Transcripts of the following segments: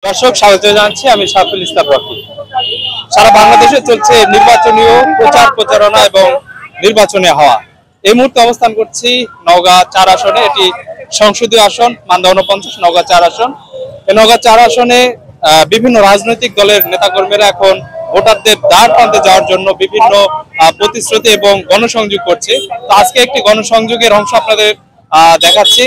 দর্শক স্বাগত জানাচ্ছি, আমি সাফুল ইসলাম রকি। সারা বাংলাদেশে চলছে নির্বাচনীয় প্রচার প্রচারণা এবং নির্বাচনী হাওয়া। এই মুহূর্তে অবস্থান করছি নওগাঁ 4 আসনে। এটি সংসদীয় আসন, মান্দা 49, নওগাঁ 4 আসন। এই নওগাঁ 4 আসনে বিভিন্ন রাজনৈতিক দলের নেতাকর্মীরা এখন ভোটারদের দ্বার প্রান্তে যাওয়ার জন্য বিভিন্ন প্রতিশ্রুতি এবং গণসংযোগ করছে। তো আজকে একটি গণসংযোগের অংশ আপনাদের দেখাচ্ছি।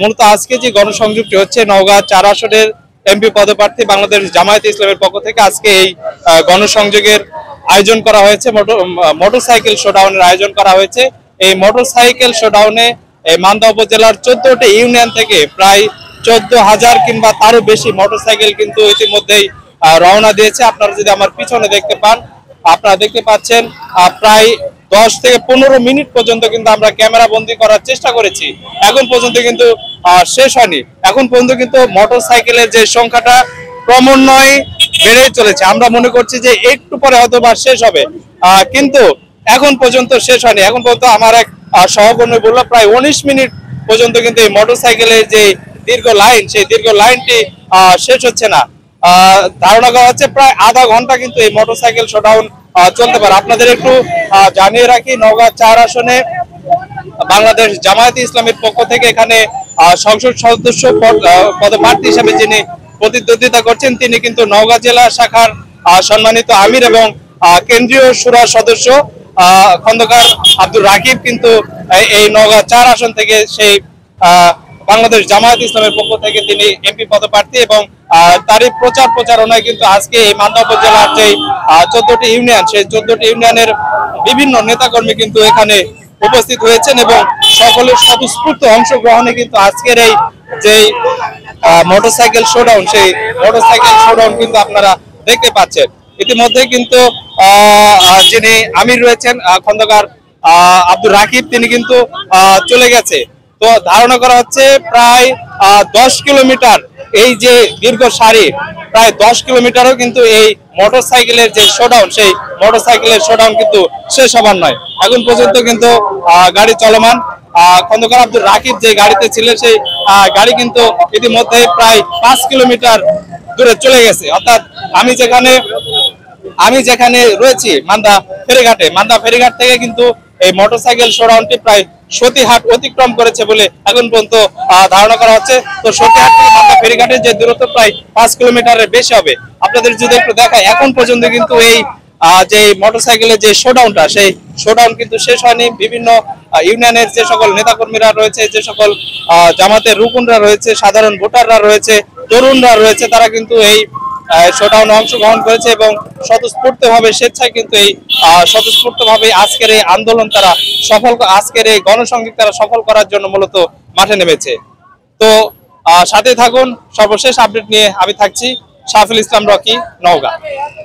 মূলত আজকে যে গণসংযোগটি হচ্ছে নওগাঁ 4 আসনের এমপি পদপ্রার্থী বাংলাদেশ জামায়াতে ইসলামের পক্ষ থেকে আজকে এই গণসংযোগের আয়োজন করা হয়েছে। মোটরসাইকেল শোডাউনের আয়োজন করা হয়েছে। এই মোটরসাইকেল শোডাউনে মান্দা উপজেলার 14টি ইউনিয়ন থেকে প্রায় 14,000 কিংবা তারও বেশি মোটরসাইকেল কিন্তু ইতিমধ্যেই রওনা দিয়েছে। আপনারা যদি আমার পিছনে দেখতে পান, আপনারা দেখতে পাচ্ছেন প্রায় 10 থেকে 15 মিনিট পর্যন্ত কিন্তু আমরা ক্যামেরা বন্দি করার চেষ্টা করেছি। এখন পর্যন্ত কিন্তু শেষ হয়নি। এখন পর্যন্ত কিন্তু মোটরসাইকেলের যে সংখ্যাটা ক্রমান্বয়ে বেড়ে চলেছে। আমরা মনে করছি যে একটু পরে হয়তো বা শেষ হবে, কিন্তু এখন পর্যন্ত শেষ হয়নি। এখন পর্যন্ত আমার এক সহকর্মী বললো প্রায় 19 মিনিট পর্যন্ত কিন্তু এই মোটরসাইকেলের যে দীর্ঘ লাইন, সেই দীর্ঘ লাইনটি শেষ হচ্ছে না। ধারণা করা হচ্ছে প্রায় আধা ঘন্টা কিন্তু এই মোটরসাইকেল শোডাউন চলতে পারে। আপনাদের একটু জানিয়ে রাখি, নওগাঁ 4 আসনে বাংলাদেশ জামায়াতে ইসলামের পক্ষ থেকে এখানে সংসদ সদস্য পদপ্রার্থী হিসেবে যিনি প্রতিদ্বন্দ্বিতা করছেন, তিনি কিন্তু নওগাঁ জেলা শাখার সম্মানিত আমির এবং কেন্দ্রীয় শুরা সদস্য খন্দকার আব্দুর রাকিব কিন্তু এই নওগাঁ 4 আসন থেকে সেই বাংলাদেশ জামায়াত ইসলামের পক্ষ থেকে তিনি এমপি পদপ্রার্থী এবং তারই প্রচার প্রচারণায় কিন্তু আজকে এই মান্দা উপজেলার যে 14টি ইউনিয়ন, সেই 14টি ইউনিয়নের বিভিন্ন নেতাকর্মী কিন্তু এখানে উপস্থিত হয়েছেন এবং সকলের স্বতঃস্ফূর্ত অংশগ্রহণে কিন্তু আজকের এই যে মোটরসাইকেল শোডাউন, সেই মোটরসাইকেল শোডাউন কিন্তু আপনারা দেখতে পাচ্ছেন। ইতিমধ্যে কিন্তু যিনি আমির রয়েছেন খন্দকার আব্দুর রাকিব, তিনি কিন্তু চলে গেছে। তো ধারণা করা হচ্ছে প্রায় 10 কিলোমিটার এই যে দীর্ঘ সারি, প্রায় 10 কিলোমিটারও কিন্তু এই মোটরসাইকেলের যে শোডাউন, সেই মোটরসাইকেলের শোডাউন কিন্তু শেষ হবার নয়। এখন পর্যন্ত কিন্তু গাড়ি চলমান। খন্দকার আব্দুর রাকিব যে গাড়িতে ছিলেন, সেই গাড়ি কিন্তু ইতিমধ্যে প্রায় 5 কিলোমিটার দূরে চলে গেছে। অর্থাৎ আমি যেখানে রয়েছি মান্দা ফেরিঘাট থেকে কিন্তু এই মোটরসাইকেল শোডাউনটি প্রায় সতীহাট অতিক্রম করেছে বলে এখন পর্যন্ত ধারণা করা হচ্ছে। তো সতীহাট থেকে মান্দা ফেরিঘাটের যে দূরত্ব প্রায় 5 কিলোমিটারের বেশি হবে। আপনাদের যদি একটু দেখায়, এখন পর্যন্ত কিন্তু এই যে মোটরসাইকেলের যে শোডাউনটা, সেই শোডাউন কিন্তু শেষ হয়নি। বিভিন্ন ইউনিয়নের যে সকল নেতাকর্মীরা রয়েছে, যে সকল জামাতের রুকুনরা রয়েছে, সাধারণ ভোটাররা রয়েছে, তরুণরা রয়েছে, তারা কিন্তু এই শোডাউনে অংশগ্রহণ করেছে এবং স্বতঃস্ফূর্তভাবে স্বেচ্ছায় কিন্তু এই স্বতঃস্ফূর্তভাবে আজকের এই আন্দোলন তারা আজকের এই গণসংযোগ তারা সফল করার জন্য মূলত মাঠে নেমেছে। তো সাথে থাকুন, সর্বশেষ আপডেট নিয়ে আমি থাকছি। সাফুল ইসলাম রকি, নওগাঁ।